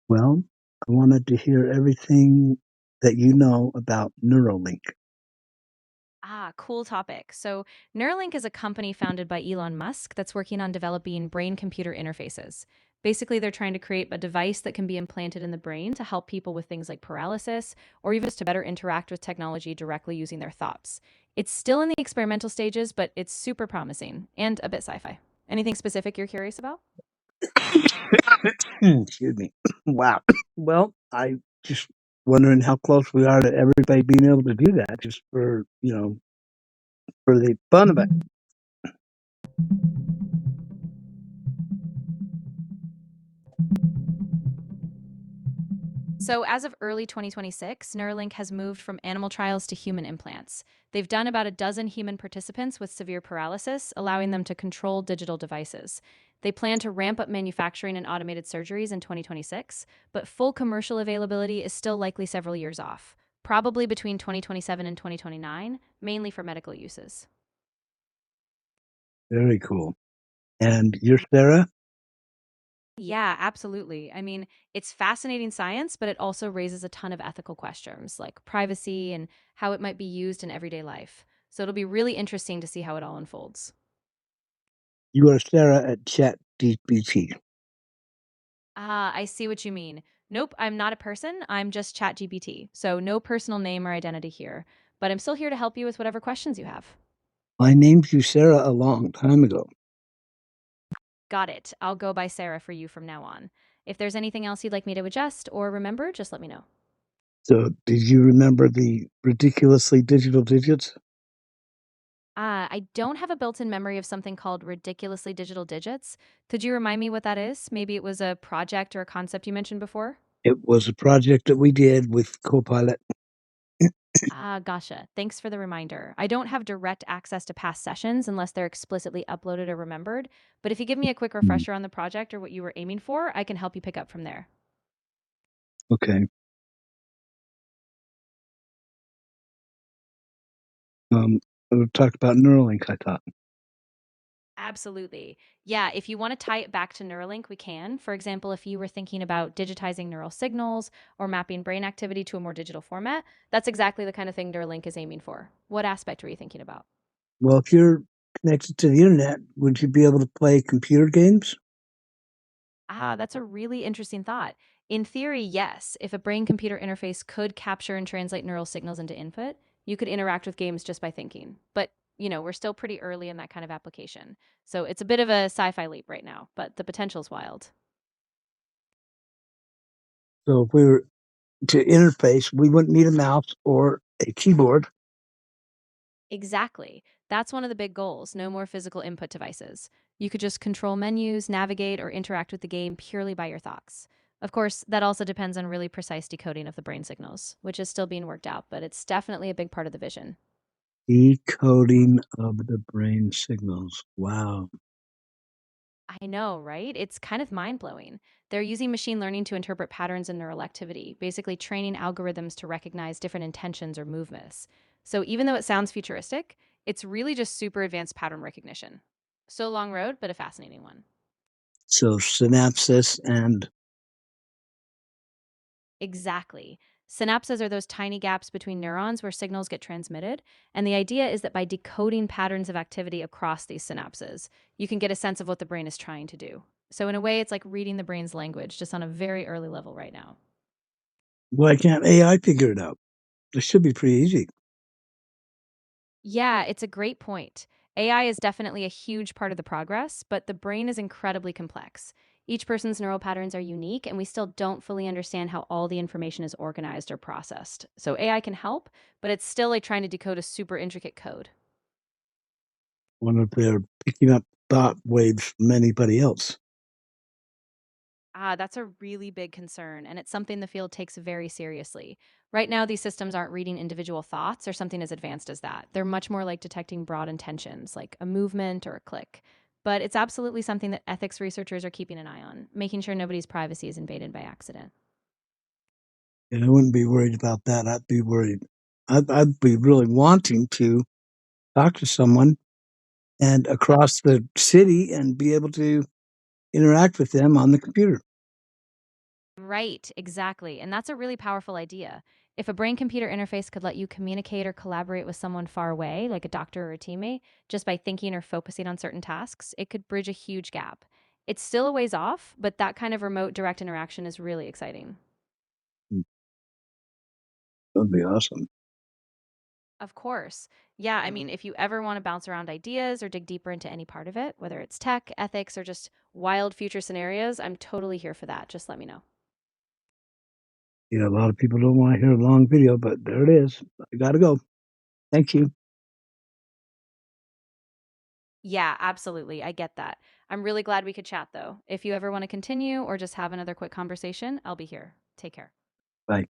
Well, I wanted to hear everything that you know about NUROLINK. Cool topic. So, NUROLINK is a company founded by Elon Musk that's working on developing brain computer interfaces. Basically, they're trying to create a device that can be implanted in the brain to help people with things like paralysis or even just to better interact with technology directly using their thoughts. It's still in the experimental stages, but it's super promising and a bit sci fi. Anything specific you're curious about? Excuse me. Wow. Well, I just wondering how close we are to everybody being able to do that, just for for the fun of it. So, as of early 2026, Neuralink has moved from animal trials to human implants. They've done about a dozen human participants with severe paralysis, allowing them to control digital devices. They plan to ramp up manufacturing and automated surgeries in 2026, but full commercial availability is still likely several years off, probably between 2027 and 2029, mainly for medical uses. Very cool. And you're Sarah? Yeah, absolutely. I mean, it's fascinating science, but it also raises a ton of ethical questions like privacy and how it might be used in everyday life. So it'll be really interesting to see how it all unfolds. You are Sarah at ChatGPT. I see what you mean. Nope, I'm not a person. I'm just ChatGPT. So no personal name or identity here. But I'm still here to help you with whatever questions you have. I named you Sarah a long time ago. Got it. I'll go by Sarah for you from now on. If there's anything else you'd like me to adjust or remember, just let me know. So, did you remember the ridiculously digital digits? I don't have a built in memory of something called ridiculously digital digits. Could you remind me what that is? Maybe it was a project or a concept you mentioned before? It was a project that we did with Copilot. Gotcha. Thanks for the reminder. I don't have direct access to past sessions unless they're explicitly uploaded or remembered. But if you give me a quick Hmm, refresher on the project or what you were aiming for, I can help you pick up from there. okay. We'll talk about Neuralink, I thought. Absolutely. Yeah, if you want to tie it back to Neuralink, we can. For example, if you were thinking about digitizing neural signals or mapping brain activity to a more digital format, that's exactly the kind of thing Neuralink is aiming for. What aspect were you thinking about? Well, if you're connected to the internet, would you be able to play computer games? That's a really interesting thought. In theory, yes. If a brain computer interface could capture and translate neural signals into input, you could interact with games just by thinking. But, we're still pretty early in that kind of application. So it's a bit of a sci fi leap right now, but the potential's wild. So if we were to interface, we wouldn't need a mouse or a keyboard. Exactly. That's one of the big goals. No more physical input devices. You could just control menus, navigate, or interact with the game purely by your thoughts. Of course, that also depends on really precise decoding of the brain signals, which is still being worked out, but it's definitely a big part of the vision. Decoding of the brain signals. Wow. I know, right? It's kind of mind blowing. They're using machine learning to interpret patterns in neural activity, basically training algorithms to recognize different intentions or movements. So even though it sounds futuristic, it's really just super advanced pattern recognition. So long road, but a fascinating one. So synapses and Exactly. Synapses are those tiny gaps between neurons where signals get transmitted. And the idea is that by decoding patterns of activity across these synapses, you can get a sense of what the brain is trying to do. So, in a way, it's like reading the brain's language, just on a very early level right now. why can't AI figure it out? This should be pretty easy. Yeah, it's a great point. AI is definitely a huge part of the progress, but the brain is incredibly complex. Each person's neural patterns are unique, and we still don't fully understand how all the information is organized or processed. So AI can help, but it's still like trying to decode a super intricate code. Wonder if they're picking up thought waves from anybody else. That's a really big concern, and it's something the field takes very seriously. Right now, these systems aren't reading individual thoughts or something as advanced as that. They're much more like detecting broad intentions, like a movement or a click. But it's absolutely something that ethics researchers are keeping an eye on, making sure nobody's privacy is invaded by accident. And I wouldn't be worried about that. I'd be worried. I'd be really wanting to talk to someone and across the city and be able to interact with them on the computer. Right, exactly. And that's a really powerful idea. If a brain computer interface could let you communicate or collaborate with someone far away, like a doctor or a teammate, just by thinking or focusing on certain tasks, it could bridge a huge gap. It's still a ways off, but that kind of remote direct interaction is really exciting. Mm, that'd be awesome. Of course. Yeah, I mean, if you ever want to bounce around ideas or dig deeper into any part of it, whether it's tech, ethics, or just wild future scenarios, I'm totally here for that. Just let me know. Yeah, a lot of people don't want to hear a long video, but there it is. I gotta go. Thank you. Yeah, absolutely. I get that. I'm really glad we could chat, though. If you ever want to continue or just have another quick conversation, I'll be here. Take care. Bye.